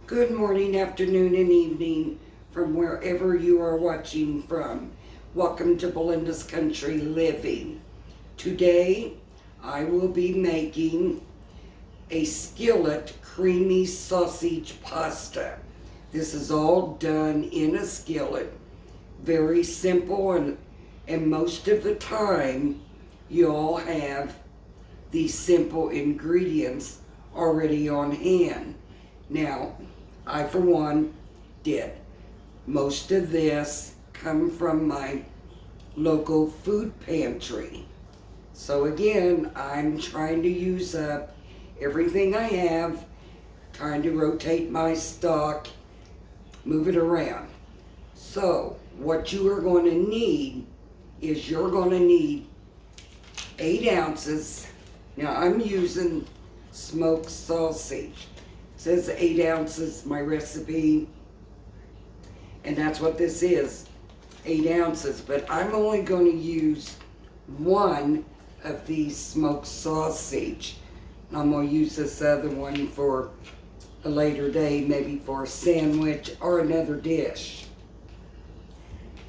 Good morning, afternoon, and evening from wherever you are watching from. Welcome to Belinda's Country Living. Today, I will be making a skillet creamy sausage pasta. This is all done in a skillet. Very simple, and most of the time, you all have these simple ingredients already on hand. Now, I, for one, did. Most of this come from my local food pantry. So again, I'm trying to use up everything I have, trying to rotate my stock, move it around. So, what you are going to need is you're going to need 8 ounces. Now, I'm using smoked sausage. It says 8 ounces, my recipe, and that's what this is, 8 ounces. But I'm only going to use one of these smoked sausage. I'm going to use this other one for a later day, maybe for a sandwich or another dish.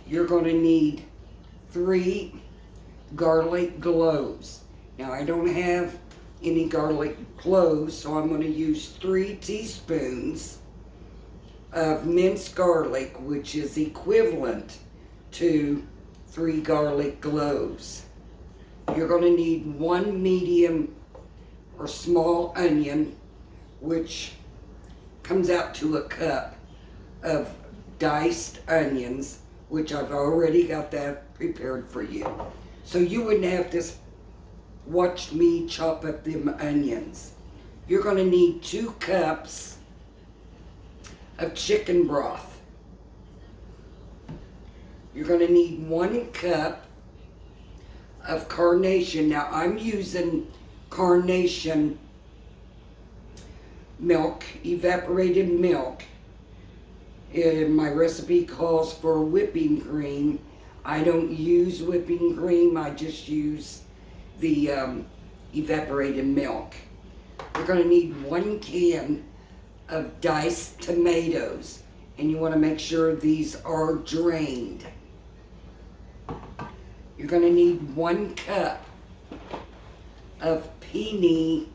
You're going to need 3 garlic cloves. Now, I don't have any garlic cloves, so I'm going to use 3 teaspoons of minced garlic, which is equivalent to 3 garlic cloves. You're going to need 1 medium or small onion, which comes out to a cup of diced onions, which I've already got that prepared for you. So you wouldn't have to watch me chop up them onions. You're going to need 2 cups of chicken broth. You're going to need 1 cup of carnation. Now, I'm using carnation milk, evaporated milk. My recipe calls for whipping cream. I don't use whipping cream. I just use the evaporated milk. You're going to need 1 can of diced tomatoes, and you want to make sure these are drained. You're going to need 1 cup of penne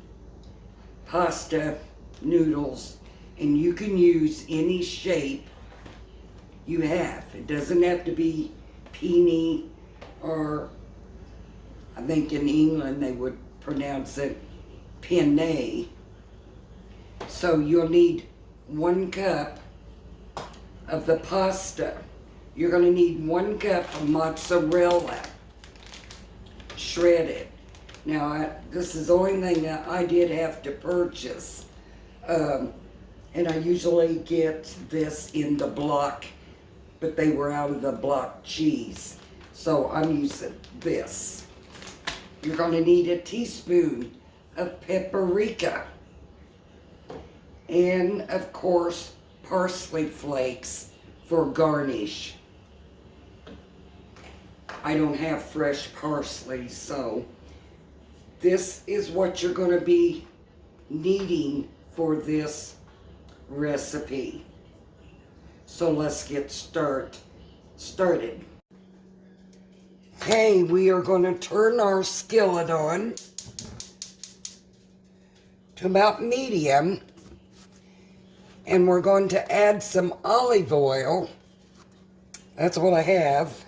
pasta noodles, and you can use any shape you have. It doesn't have to be penne, or I think in England they would pronounce it penne. So you'll need 1 cup of the pasta. You're going to need 1 cup of mozzarella, shredded. Now, this is the only thing that I did have to purchase. And I usually get this in the block, but they were out of the block cheese. So I'm using this. You're going to need a teaspoon of paprika. And, of course, parsley flakes for garnish. I don't have fresh parsley, so this is what you're going to be needing for this recipe. So let's get started. Okay, we are going to turn our skillet on to about medium, and we're going to add some olive oil. That's what I have.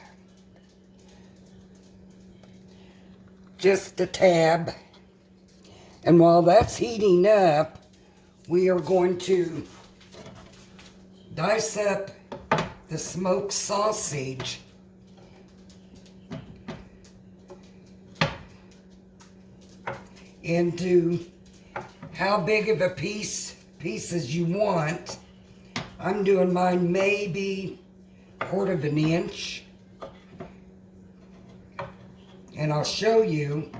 Just a tab. And while that's heating up, we are going to dice up the smoked sausage into how big of a pieces you want. I'm doing mine maybe 1/4 of an inch, and I'll show you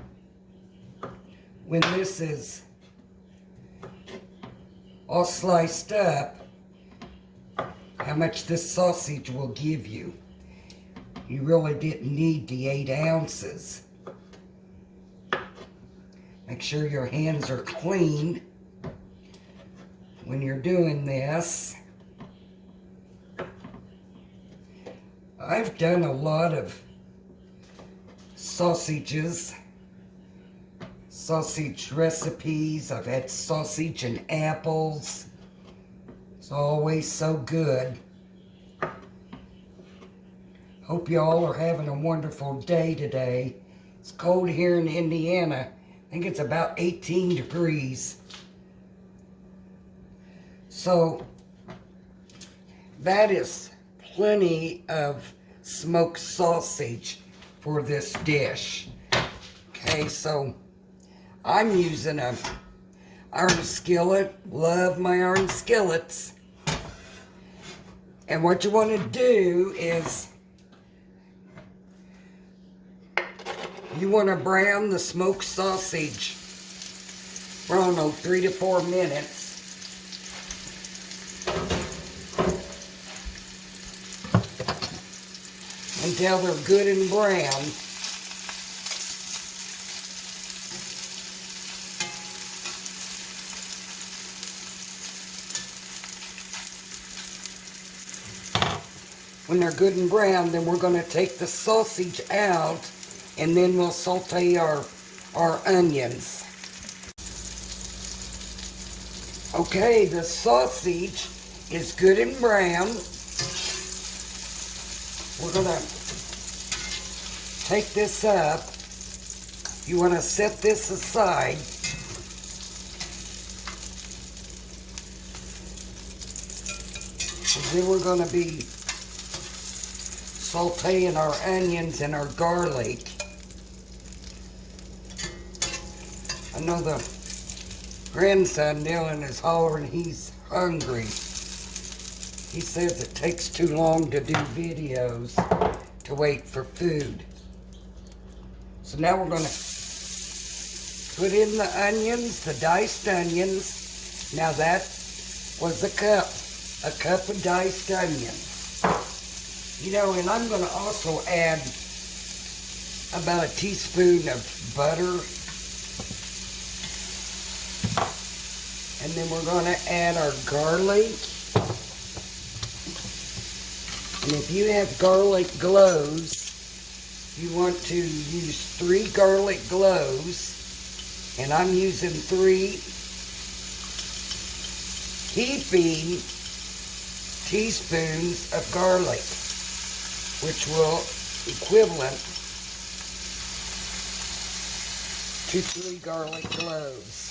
when this is all sliced up how much this sausage will give you. You really didn't need the 8 ounces. Make sure your hands are clean. when you're doing this, I've done a lot of sausage recipes. I've had sausage and apples. It's always so good. Hope y'all are having a wonderful day today. It's cold here in Indiana. I think it's about 18 degrees. So that is plenty of smoked sausage for this dish. Okay, so I'm using a iron skillet. Love my iron skillets. And what you want to do is you want to brown the smoked sausage for, I don't know, 3 to 4 minutes. Until they're good and brown. When they're good and brown, then we're going to take the sausage out, and then we'll saute our onions. Okay, the sausage is good and brown. We're going to take this up. You want to set this aside. And then we're going to be sauteing our onions and our garlic. I know the grandson Dylan is hollering he's hungry. He says it takes too long to do videos to wait for food. So now we're going to put in the onions, the diced onions. Now that was a cup of diced onions. You know, and I'm going to also add about a teaspoon of butter. And then we're going to add our garlic. And if you have garlic cloves, you want to use 3 garlic cloves. And I'm using 3 heaping teaspoons of garlic, which will equivalent to 3 garlic cloves.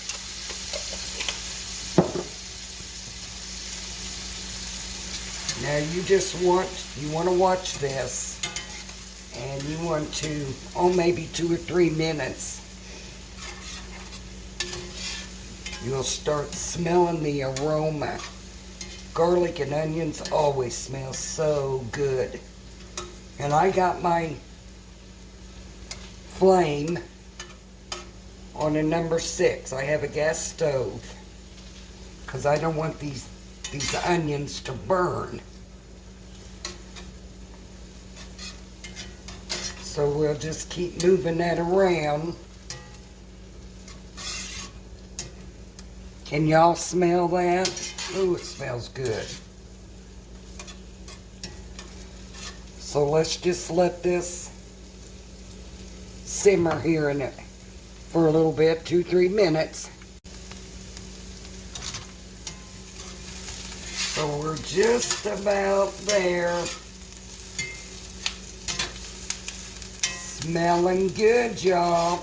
Now you want to watch this, and you want to, maybe 2 or 3 minutes, you'll start smelling the aroma. Garlic and onions always smell so good. And I got my flame on a number 6. I have a gas stove because I don't want these onions to burn. So we'll just keep moving that around. Can y'all smell that? Ooh, it smells good. So let's just let this simmer here in it for a little bit, 2-3 minutes. So we're just about there. Smelling good, y'all.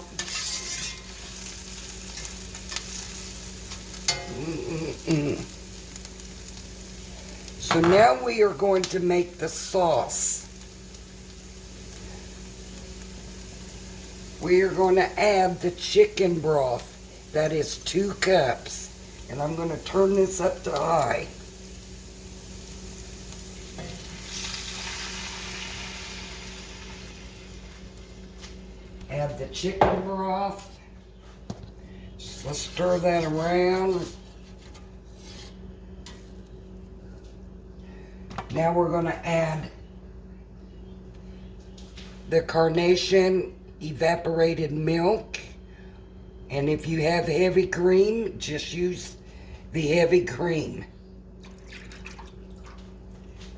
So now we are going to make the sauce. We are going to add the chicken broth. That is 2 cups. And I'm going to turn this up to high. Add the chicken broth. Just let's stir that around. Now we're going to add the carnation evaporated milk. And if you have heavy cream, just use the heavy cream.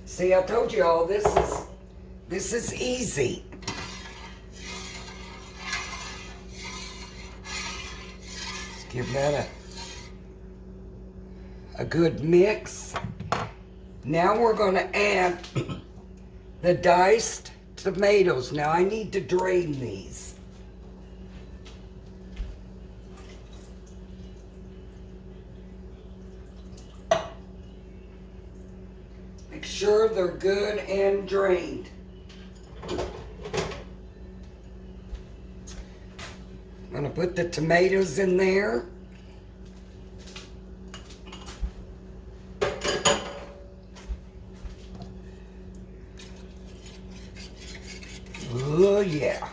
See, I told you all this is easy. Let's give that a good mix. Now we're going to add the diced tomatoes. Now I need to drain these. Make sure they're good and drained. I'm going to put the tomatoes in there. Oh, yeah.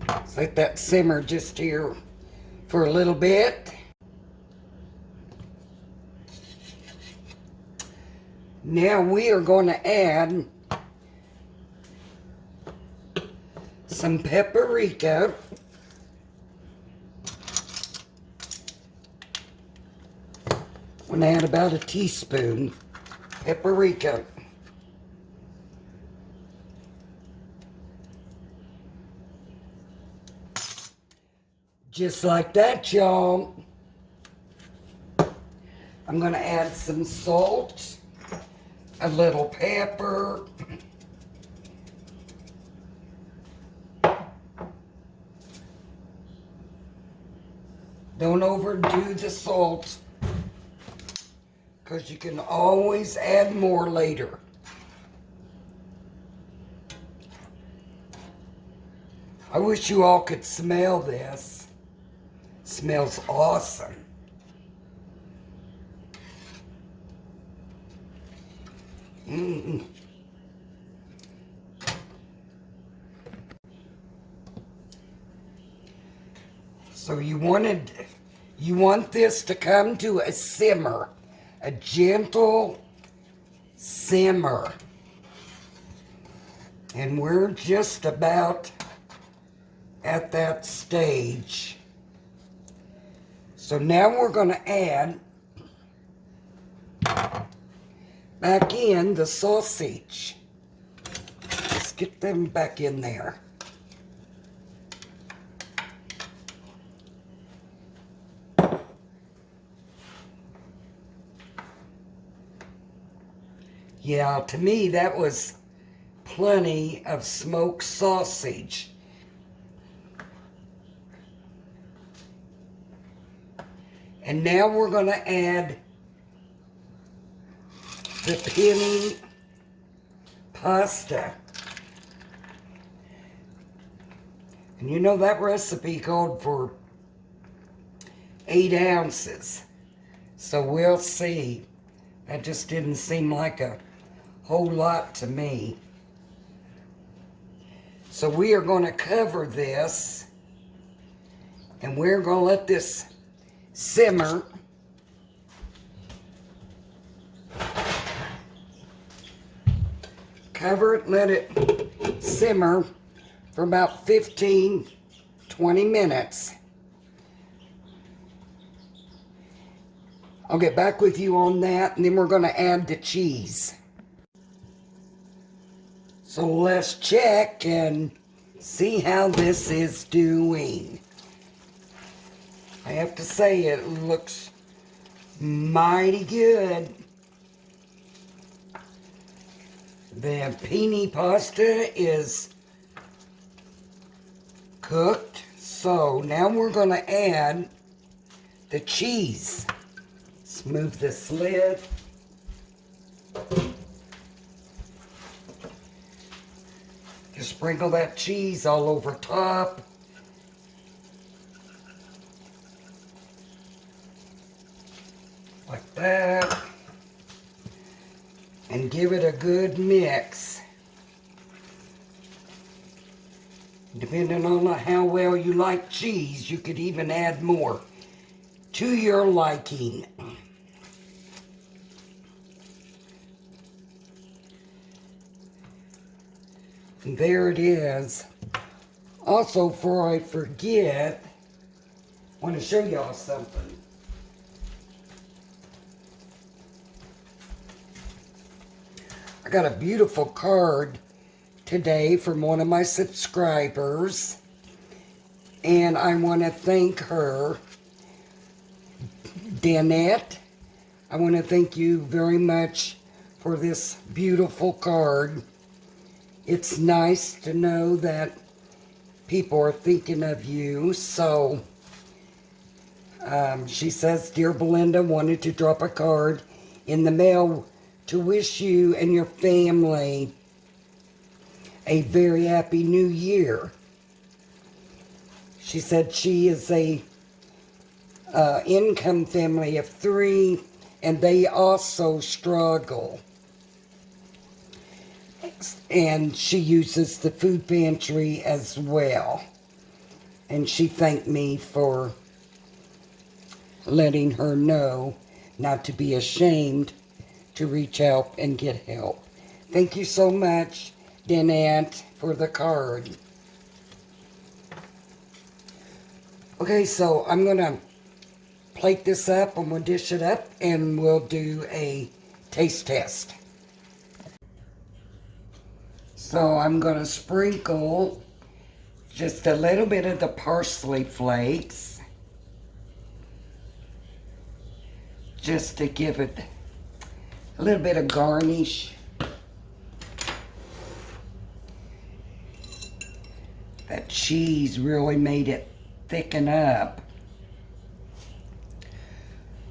Let's let that simmer just here for a little bit. Now we are going to add some paprika. I'm going to add about a teaspoon paprika. Just like that, y'all. I'm going to add some salt, a little pepper, don't overdo the salt, because you can always add more later. I wish you all could smell this. It smells awesome. So you want this to come to a simmer, a gentle simmer. And we're just about at that stage. So now we're going to add back in the sausage. Let's get them back in there. Yeah, to me that was plenty of smoked sausage. And now we're going to add the penny pasta. And you know that recipe called for 8 ounces. So we'll see. That just didn't seem like a whole lot to me. So we are going to cover this, and we're going to let this simmer. Cover it, let it simmer for about 15-20 minutes. I'll get back with you on that, and then we're going to add the cheese. So let's check and see how this is doing. I have to say it looks mighty good. The penne pasta is cooked. So now we're going to add the cheese. Let's move this lid. Just sprinkle that cheese all over top. Like that. And give it a good mix. Depending on how well you like cheese, you could even add more to your liking. There it is. Also, before I forget, I want to show y'all something. I got a beautiful card today from one of my subscribers, and I want to thank her, Danette. I want to thank you very much for this beautiful card. It's nice to know that people are thinking of you. So she says, "Dear Belinda, wanted to drop a card in the mail to wish you and your family a very happy new year." She said she is a income family of 3, and they also struggle. And she uses the food pantry as well. And she thanked me for letting her know not to be ashamed to reach out and get help. Thank you so much, Danette, for the card. Okay, so I'm going to plate this up, and we'll dish it up, and we'll do a taste test. So I'm going to sprinkle just a little bit of the parsley flakes, just to give it a little bit of garnish. That cheese really made it thicken up.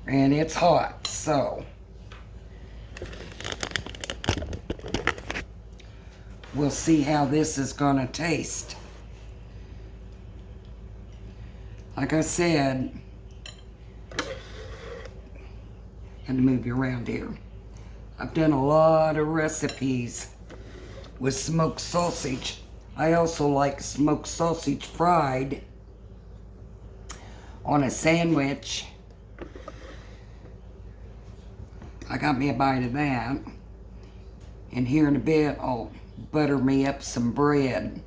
And it's hot, so we'll see how this is going to taste. Like I said, had to move you around here. I've done a lot of recipes with smoked sausage. I also like smoked sausage fried on a sandwich. I got me a bite of that. And here in a bit, I'll butter me up some bread.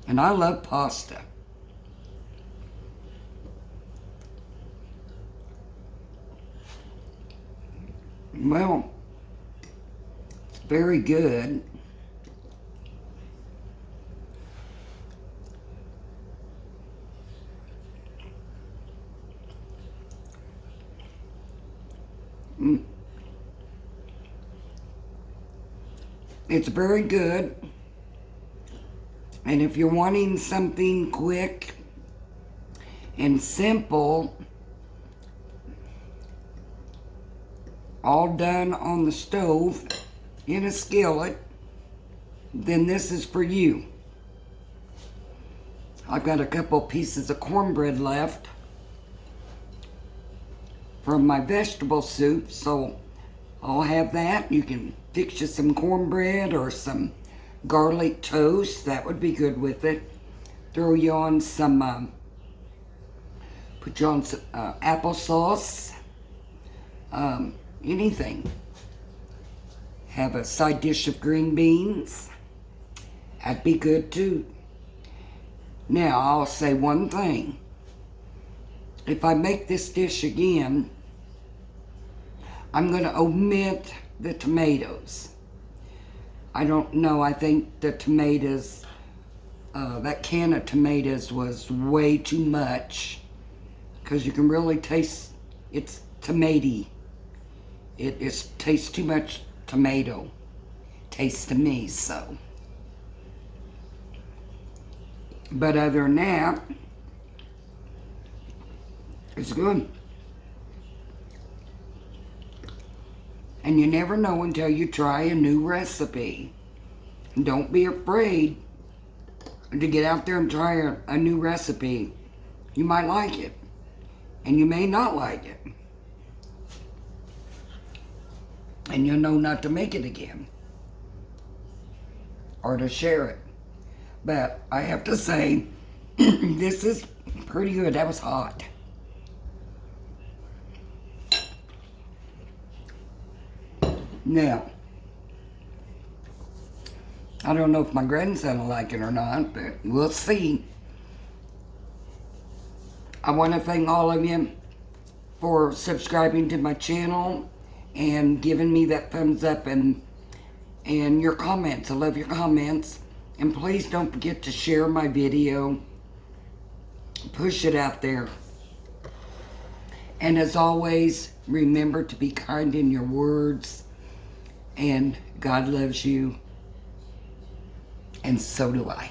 And I love pasta. Well, it's very good. It's very good. And if you're wanting something quick and simple, all done on the stove in a skillet, then this is for you. I've got a couple pieces of cornbread left from my vegetable soup, so I'll have that. You can fix you some cornbread or some garlic toast. That would be good with it. Throw you on some, put you on some applesauce. Anything. Have a side dish of green beans. That'd be good too. Now, I'll say one thing. If I make this dish again, I'm going to omit the tomatoes. I don't know, I think the tomatoes, that can of tomatoes was way too much, because you can really taste it's tomato-y. It tastes too much tomato taste to me, so. But other than that, it's good. And you never know until you try a new recipe. Don't be afraid to get out there and try a new recipe. You might like it, and you may not like it. And you'll know not to make it again, or to share it. But I have to say, this is pretty good. That was hot. Now, I don't know if my grandson will like it or not, but we'll see. I want to thank all of you for subscribing to my channel and giving me that thumbs up and your comments. I love your comments. And please don't forget to share my video. Push it out there. And as always, remember to be kind in your words. And God loves you. And so do I.